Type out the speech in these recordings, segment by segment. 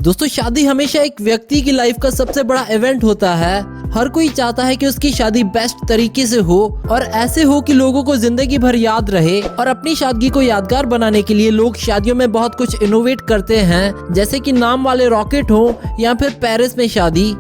दोस्तों शादी हमेशा एक व्यक्ति की लाइफ का सबसे बड़ा इवेंट होता है। हर कोई चाहता है कि उसकी शादी बेस्ट तरीके से हो और ऐसे हो कि लोगों को जिंदगी भर याद रहे। और अपनी शादी को यादगार बनाने के लिए लोग शादियों में बहुत कुछ इनोवेट करते हैं, जैसे कि नाम वाले रॉकेट हो या फिर पेरिस में शादी।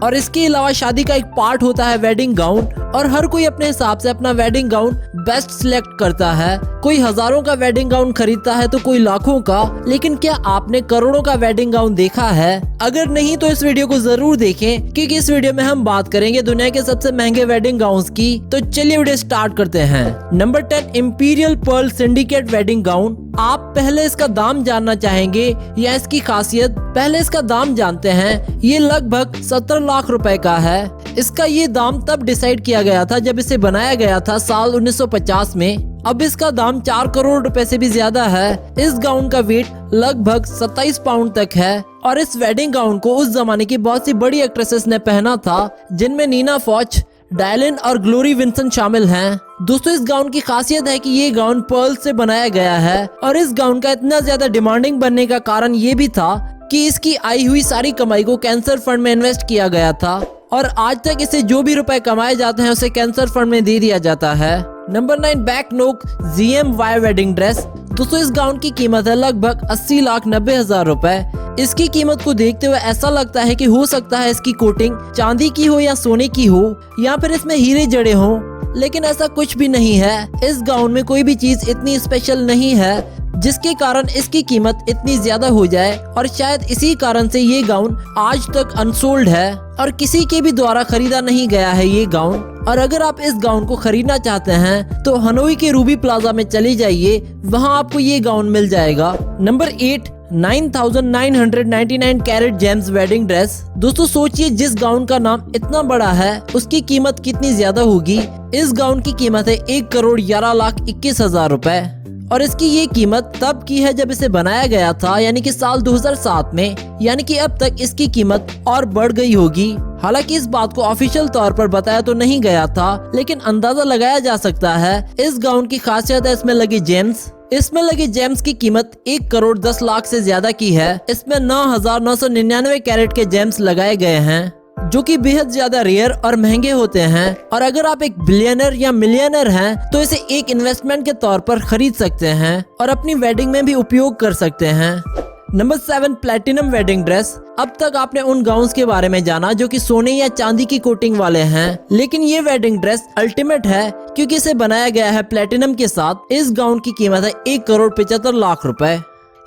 और इसके अलावा शादी का एक पार्ट होता है वेडिंग गाउन, और हर कोई अपने हिसाब से अपना वेडिंग गाउन बेस्ट सिलेक्ट करता है। कोई हजारों का वेडिंग गाउन खरीदता है तो कोई लाखों का, लेकिन क्या आपने करोड़ों का वेडिंग गाउन देखा है? अगर नहीं तो इस वीडियो को जरूर देखें, क्योंकि इस वीडियो में हम बात करेंगे दुनिया के सबसे महंगे वेडिंग गाउन्स की। तो चलिए वीडियो स्टार्ट करते हैं। Number 10 imperial pearl syndicate wedding gown. आप पहले इसका दाम जानना चाहेंगे या इसकी खासियत? पहले इसका दाम जानते हैं। ये लगभग 17 लाख रुपए का है। इसका ये दाम तब डिसाइड किया गया था जब इसे बनाया गया था साल 1950 में। अब इसका दाम 4 करोड़ रुपए से भी ज्यादा है। इस गाउन का वेट लगभग 27 पाउंड तक है। और इस वेडिंग गाउन को उस जमाने की बहुत सी बड़ी एक्ट्रेसेस ने पहना था, जिनमें नीना फॉच, डायलिन और ग्लोरी विंसन शामिल हैं। दोस्तों इस गाउन की खासियत है कि ये गाउन पर्ल से बनाया गया है। और इस गाउन का इतना ज्यादा डिमांडिंग बनने का कारण ये भी था कि इसकी आई हुई सारी कमाई को कैंसर फंड में इन्वेस्ट किया गया था। और आज तक इसे जो भी रुपए कमाए जाते हैं उसे कैंसर फंड में दे दिया जाता है। नंबर 9 बैक नोक GMY वेडिंग ड्रेस। दोस्तों इस गाउन की कीमत है लगभग 80,90,000 रुपए। इसकी कीमत को देखते हुए ऐसा लगता है कि हो सकता है इसकी कोटिंग चांदी की हो या सोने की हो, या फिर इसमें हीरे जड़े हों, लेकिन ऐसा कुछ भी नहीं है। इस गाउन में कोई भी चीज इतनी स्पेशल नहीं है जिसके कारण इसकी कीमत इतनी ज्यादा हो जाए। और शायद इसी कारण से ये गाउन आज तक अनसोल्ड है और किसी के भी द्वारा खरीदा नहीं गया है ये गाउन। और अगर आप इस गाउन को खरीदना चाहते हैं तो हनोई के रूबी प्लाजा में चली जाइए, वहां आपको ये गाउन मिल जाएगा। Number 8 9,999 carat gems wedding dress. दोस्तों सोचिए, जिस गाउन का नाम इतना बड़ा है उसकी कीमत कितनी ज्यादा होगी। इस गाउन की कीमत है 1,11,21,000 रुपए। और इसकी ये कीमत तब की है जब इसे बनाया गया था, यानी कि साल 2007 में। यानी कि अब तक इसकी कीमत और बढ़ गई होगी। हालांकि इस बात को ऑफिशियल तौर पर बताया तो नहीं गया था, लेकिन अंदाजा लगाया जा सकता है। इस गाउन की खासियत है इसमें लगे जेम्स। इसमें लगे जेम्स की कीमत 1,10,00,000 से ज्यादा की है। इसमें 9,999 कैरेट के जेम्स लगाए गए हैं, जो कि बेहद ज्यादा रेयर और महंगे होते हैं। और अगर आप एक बिलियनर या मिलियनर हैं तो इसे एक इन्वेस्टमेंट के तौर पर खरीद सकते हैं और अपनी वेडिंग में भी उपयोग कर सकते हैं। Number 7 platinum wedding dress. अब तक आपने उन गाउन्स के बारे में जाना जो कि सोने या चांदी की कोटिंग वाले हैं, लेकिन ये वेडिंग ड्रेस अल्टीमेट है क्योंकि इसे बनाया गया है प्लैटिनम के साथ। इस गाउन की कीमत है 1,75,00,000 रुपए।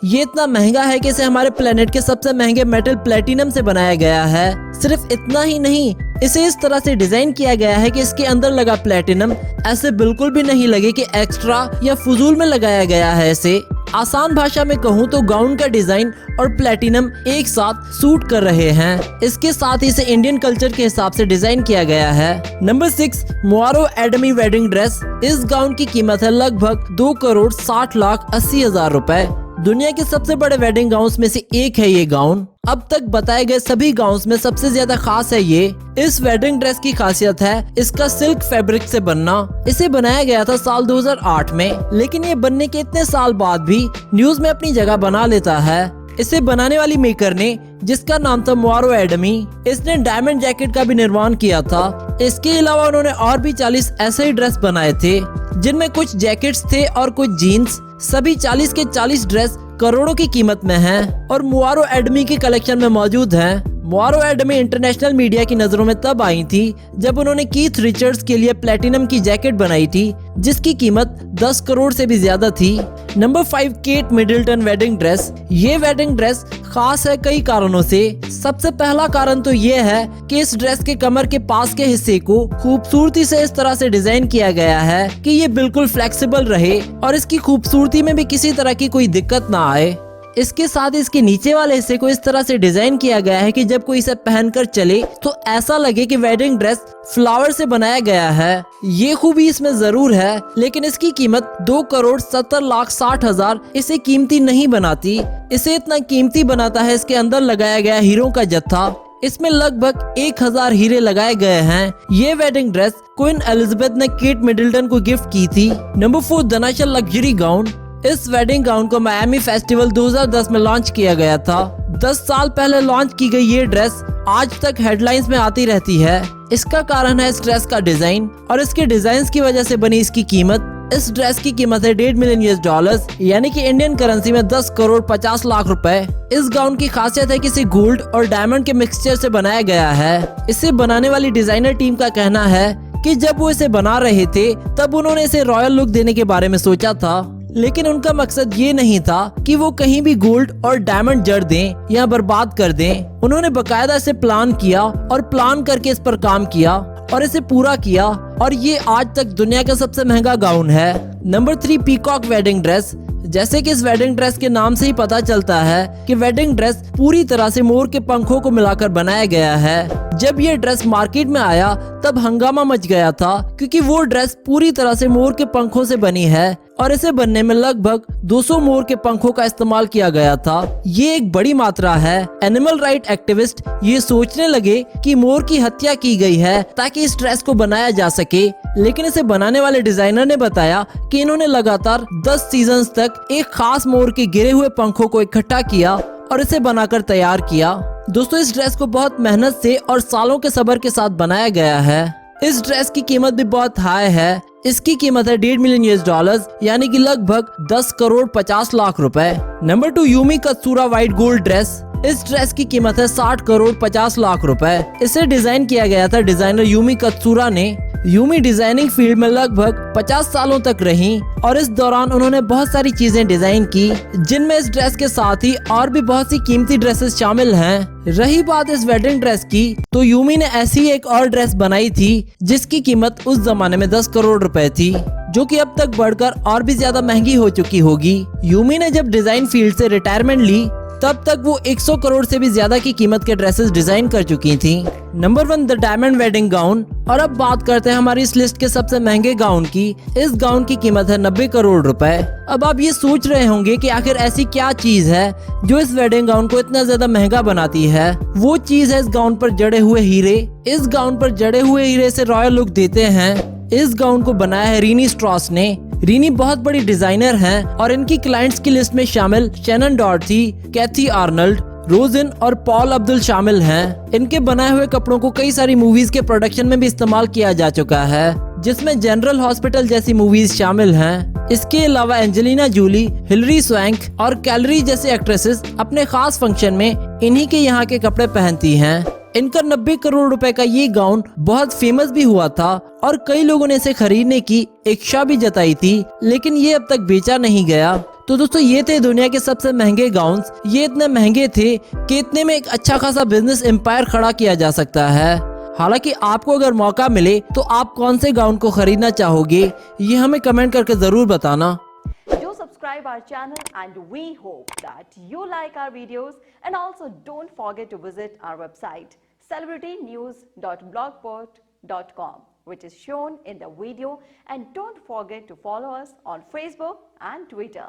ये इतना महंगा है कि इसे हमारे प्लेनेट के सबसे महंगे मेटल प्लेटिनम से बनाया गया है। सिर्फ इतना ही नहीं, इसे इस तरह से डिजाइन किया गया है कि इसके अंदर लगा प्लेटिनम ऐसे बिल्कुल भी नहीं लगे कि एक्स्ट्रा या फजूल में लगाया गया है। इसे आसान भाषा में कहूँ तो गाउन का डिजाइन और प्लेटिनम एक साथ सूट कर रहे हैं। इसके साथ ही इसे इंडियन कल्चर के हिसाब से डिजाइन किया गया है। नंबर 6 मोआरो एडमी वेडिंग ड्रेस। इस गाउन की कीमत है लगभग 2,60,80,000 रुपए। दुनिया के सबसे बड़े वेडिंग गाउन्स में से एक है ये गाउन। अब तक बताए गए सभी गाउन्स में सबसे ज्यादा खास है ये। इस वेडिंग ड्रेस की खासियत है इसका सिल्क फैब्रिक से बनना। इसे बनाया गया था साल 2008 में, लेकिन ये बनने के इतने साल बाद भी न्यूज में अपनी जगह बना लेता है। इसे बनाने वाली मेकर ने, जिसका नाम था मोआरो एडमी, इसने डायमंड जैकेट का भी निर्माण किया था। इसके अलावा उन्होंने और भी 40 ऐसे ही ड्रेस बनाए थे, जिनमें कुछ जैकेट्स थे और कुछ जीन्स। सभी 40 के 40 ड्रेस करोड़ों की कीमत में हैं और मोआरो एडमी की कलेक्शन में मौजूद हैं। मोआरो एडमी इंटरनेशनल मीडिया की नजरों में तब आई थी जब उन्होंने कीथ रिचर्ड्स के लिए प्लेटिनम की जैकेट बनाई थी, जिसकी कीमत 10 करोड़ से भी ज्यादा थी। Number 5 Kate Middleton wedding dress. ये वेडिंग ड्रेस खास है कई कारणों से। सबसे पहला कारण तो ये है कि इस ड्रेस के कमर के पास के हिस्से को खूबसूरती से इस तरह से डिजाइन किया गया है कि ये बिल्कुल फ्लेक्सिबल रहे और इसकी खूबसूरती में भी किसी तरह की कोई दिक्कत ना आए। इसके साथ इसके नीचे वाले हिस्से को इस तरह से डिजाइन किया गया है कि जब कोई इसे पहनकर चले तो ऐसा लगे कि वेडिंग ड्रेस फ्लावर से बनाया गया है। ये खूबी इसमें जरूर है, लेकिन इसकी कीमत 2,70,60,000 इसे कीमती नहीं बनाती। इसे इतना कीमती बनाता है इसके अंदर लगाया गया हीरों का जत्था। इसमें लगभग 1,000 हीरे लगाए गए हैं। ये वेडिंग ड्रेस क्वीन एलिजाबेथ ने केट मिडल्टन को गिफ्ट की थी। नंबर 4 दनाशल लग्जरी गाउन। इस वेडिंग गाउन को मायामी फेस्टिवल 2010 में लॉन्च किया गया था। 10 साल पहले लॉन्च की गई ये ड्रेस आज तक हेडलाइंस में आती रहती है। इसका कारण है इस ड्रेस का डिजाइन और इसके डिजाइन की वजह से बनी इसकी कीमत। इस ड्रेस की कीमत है $1.5 मिलियन, यानी कि इंडियन करेंसी में 10 करोड़ 50 लाख रुपए। इस गाउन की खासियत है कि इसे गोल्ड और डायमंड के मिक्सचर से बनाया गया है। इसे बनाने वाली डिजाइनर टीम का कहना है कि जब वो इसे बना रहे थे तब उन्होंने इसे रॉयल लुक देने के बारे में सोचा था, लेकिन उनका मकसद ये नहीं था कि वो कहीं भी गोल्ड और डायमंड जड़ दें या बर्बाद कर दें। उन्होंने बकायदा इसे प्लान किया और प्लान करके इस पर काम किया और इसे पूरा किया और ये आज तक दुनिया का सबसे महंगा गाउन है। Number 3, peacock wedding dress. जैसे कि इस वेडिंग ड्रेस के नाम से ही पता चलता है कि वेडिंग ड्रेस पूरी तरह से मोर के पंखों को मिलाकर बनाया गया है। जब ये ड्रेस मार्केट में आया तब हंगामा मच गया था, क्योंकि वो ड्रेस पूरी तरह से मोर के पंखों से बनी है और इसे बनने में लगभग 200 मोर के पंखों का इस्तेमाल किया गया था। ये एक बड़ी मात्रा है। एनिमल राइट एक्टिविस्ट ये सोचने लगे कि मोर की हत्या की गई है ताकि इस ड्रेस को बनाया जा सके, लेकिन इसे बनाने वाले डिजाइनर ने बताया कि इन्होंने लगातार 10 सीजन्स तक एक खास मोर के गिरे हुए पंखों को इकट्ठा किया और इसे बनाकर तैयार किया। दोस्तों, इस ड्रेस को बहुत मेहनत से और सालों के सब्र के साथ बनाया गया है। इस ड्रेस की कीमत भी बहुत हाई है। इसकी कीमत है $1.5 मिलियन, यानी कि लगभग 10 करोड़ 50 लाख रुपए। Number 2, Yumi Katsura white gold dress. इस ड्रेस की कीमत है 60 करोड़ 50 लाख रुपए। इसे डिजाइन किया गया था डिजाइनर यूमी कत्सूरा ने। यूमी डिजाइनिंग फील्ड में लगभग 50 सालों तक रही और इस दौरान उन्होंने बहुत सारी चीजें डिजाइन की, जिनमें इस ड्रेस के साथ ही और भी बहुत सी कीमती ड्रेसेस शामिल हैं। रही बात इस वेडिंग ड्रेस की, तो यूमी ने ऐसी एक और ड्रेस बनाई थी जिसकी कीमत उस जमाने में 10 करोड़ रुपए थी, जो कि अब तक बढ़कर और भी ज्यादा महंगी हो चुकी होगी। यूमी ने जब डिजाइन फील्ड से रिटायरमेंट ली तब तक वो 100 करोड़ से भी ज्यादा की कीमत के ड्रेसेस डिजाइन कर चुकी थी। Number 1, the diamond wedding gown. और अब बात करते हैं हमारी इस लिस्ट के सबसे महंगे गाउन की। इस गाउन की कीमत है 90 करोड़ रुपए। अब आप ये सोच रहे होंगे कि आखिर ऐसी क्या चीज है जो इस वेडिंग गाउन को इतना ज्यादा महंगा बनाती है। वो चीज है इस गाउन पर जड़े हुए हीरे। इस गाउन पर जड़े हुए हीरे से रॉयल लुक देते हैं। इस गाउन को बनाया है रीनी स्ट्रॉस ने। रीनी बहुत बड़ी डिजाइनर हैं और इनकी क्लाइंट्स की लिस्ट में शामिल शैनन डॉर्थी, कैथी आर्नल्ड, रोजिन और पॉल अब्दुल शामिल हैं। इनके बनाए हुए कपड़ों को कई सारी मूवीज के प्रोडक्शन में भी इस्तेमाल किया जा चुका है, जिसमें जनरल हॉस्पिटल जैसी मूवीज शामिल हैं। इसके अलावा एंजेलिना जूली, हिलरी स्वैंक और कैलरी जैसी एक्ट्रेसेस अपने खास फंक्शन में इन्हीं के यहाँ के कपड़े पहनती हैं। इनका 90 करोड़ रुपए का ये गाउन बहुत फेमस भी हुआ था और कई लोगों ने इसे खरीदने की इच्छा भी जताई थी, लेकिन ये अब तक बेचा नहीं गया। तो दोस्तों, ये थे दुनिया के सबसे महंगे गाउन्स। ये इतने महंगे थे कि इतने में एक अच्छा खासा बिजनेस एम्पायर खड़ा किया जा सकता है। हालांकि आपको अगर मौका मिले तो आप कौन से गाउन को खरीदना चाहोगे, ये हमें कमेंट करके जरूर बताना। Subscribe our channel and we hope that you like our videos, and also don't forget to visit our website celebritynews.blogspot.com, which is shown in the video, and don't forget to follow us on Facebook and Twitter.